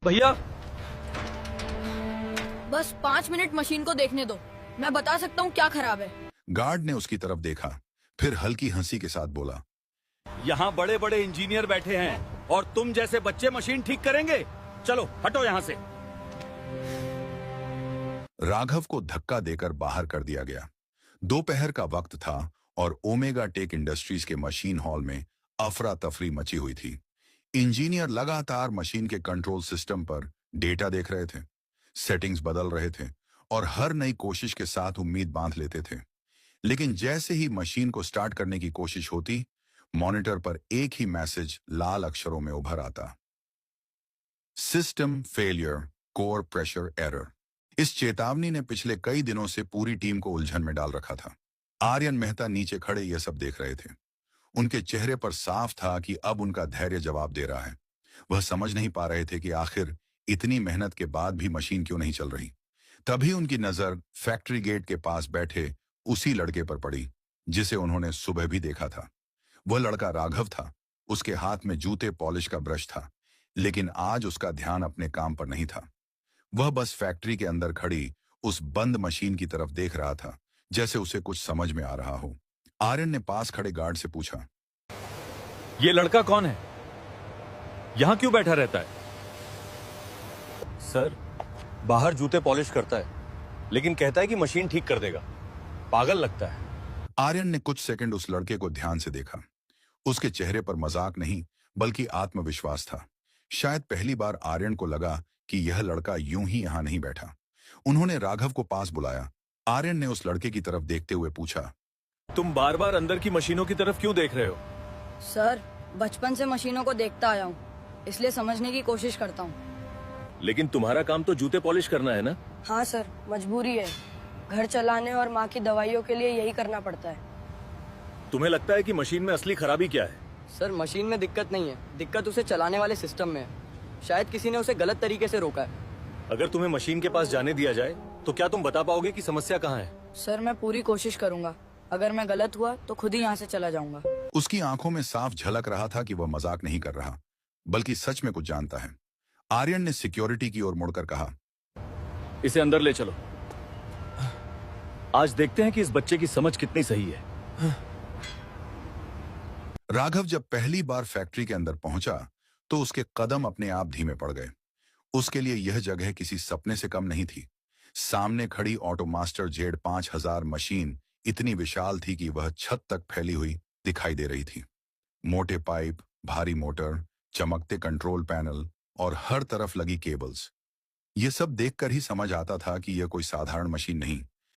भैया बस 5 minute machine को देखने दो, मैं बता सकता हूँ क्या खराब है। गार्ड ने उसकी तरफ देखा, फिर हल्की हंसी के साथ बोला, यहाँ बड़े बड़े इंजीनियर बैठे हैं और तुम जैसे बच्चे मशीन ठीक करेंगे? चलो हटो यहाँ से। राघव को धक्का देकर बाहर कर दिया गया। दोपहर का वक्त था और ओमेगा टेक इंडस्ट्रीज के मशीन हॉल में अफरा तफरी मची हुई थी। इंजीनियर लगातार मशीन के कंट्रोल सिस्टम पर डेटा देख रहे थे, सेटिंग्स बदल रहे थे और हर नई कोशिश के साथ उम्मीद बांध लेते थे। लेकिन जैसे ही मशीन को स्टार्ट करने की कोशिश होती, मॉनिटर पर एक ही मैसेज लाल अक्षरों में उभर आता, system failure, core pressure error. इस चेतावनी ने पिछले कई दिनों से पूरी टीम को उलझन में डाल रखा था। आर्यन मेहता नीचे खड़े यह सब देख रहे थे। उनके चेहरे पर साफ था कि अब उनका धैर्य जवाब दे रहा है। वह समझ नहीं पा रहे थे कि आखिर इतनी मेहनत के बाद भी मशीन क्यों नहीं चल रही। तभी उनकी नजर फैक्ट्री गेट के पास बैठे उसी लड़के पर पड़ी जिसे उन्होंने सुबह भी देखा था। वह लड़का राघव था। उसके हाथ में जूते पॉलिश का ब्रश था, लेकिन आज उसका ध्यान अपने काम पर नहीं था। वह बस फैक्ट्री के अंदर खड़ी उस बंद मशीन की तरफ देख रहा था, जैसे उसे कुछ समझ में आ रहा हो। आर्यन ने पास खड़े गार्ड से पूछा, ये लड़का कौन है? यहाँ क्यों बैठा रहता है? सर, बाहर जूते पॉलिश करता है, लेकिन कहता है कि मशीन ठीक कर देगा। पागल लगता है। आर्यन ने कुछ सेकंड उस लड़के को ध्यान से देखा। उसके चेहरे पर मजाक नहीं बल्कि आत्मविश्वास था। शायद पहली बार आर्यन को लगा कि यह लड़का यूं ही यहां नहीं बैठा। उन्होंने राघव को पास बुलाया। आर्यन ने उस लड़के की तरफ देखते हुए पूछा, तुम बार बार अंदर की मशीनों की तरफ क्यों देख रहे हो? सर, बचपन से मशीनों को देखता आया हूँ, इसलिए समझने की कोशिश करता हूँ। लेकिन तुम्हारा काम तो जूते पॉलिश करना है ना? हाँ सर, मजबूरी है। घर चलाने और माँ की दवाइयों के लिए यही करना पड़ता है। तुम्हें लगता है कि मशीन में असली खराबी क्या है? सर, मशीन में दिक्कत नहीं है, दिक्कत उसे चलाने वाले सिस्टम में है। शायद किसी ने उसे गलत तरीके से रोका है। अगर तुम्हें मशीन के पास जाने दिया जाए तो क्या तुम बता पाओगे कि समस्या कहाँ है? सर, मैं पूरी कोशिश करूंगा। अगर मैं गलत हुआ तो खुद ही यहाँ से चला जाऊंगा। उसकी आंखों में साफ झलक रहा था कि वह मजाक नहीं कर रहा, बल्कि सच में कुछ जानता है। आर्यन ने सिक्योरिटी की ओर मुड़कर कहा, इसे अंदर ले चलो। आज देखते हैं कि इस बच्चे की समझ कितनी सही है। राघव जब पहली बार फैक्ट्री के अंदर पहुंचा तो उसके कदम अपने आप धीमे पड़ गए। उसके लिए यह जगह किसी सपने से कम नहीं थी। सामने खड़ी ऑटोमास्टर जेड 5000 मशीन इतनी विशाल थी कि वह छत तक फैली हुई दिखाई दे रही थी। मोटे पाइप, भारी मोटर, चमकते कंट्रोल पैनल और हर तरफ लगी केबल्स। यह सब देखकर ही समझ आता था कि यह कोई साधारण मशीन नहीं,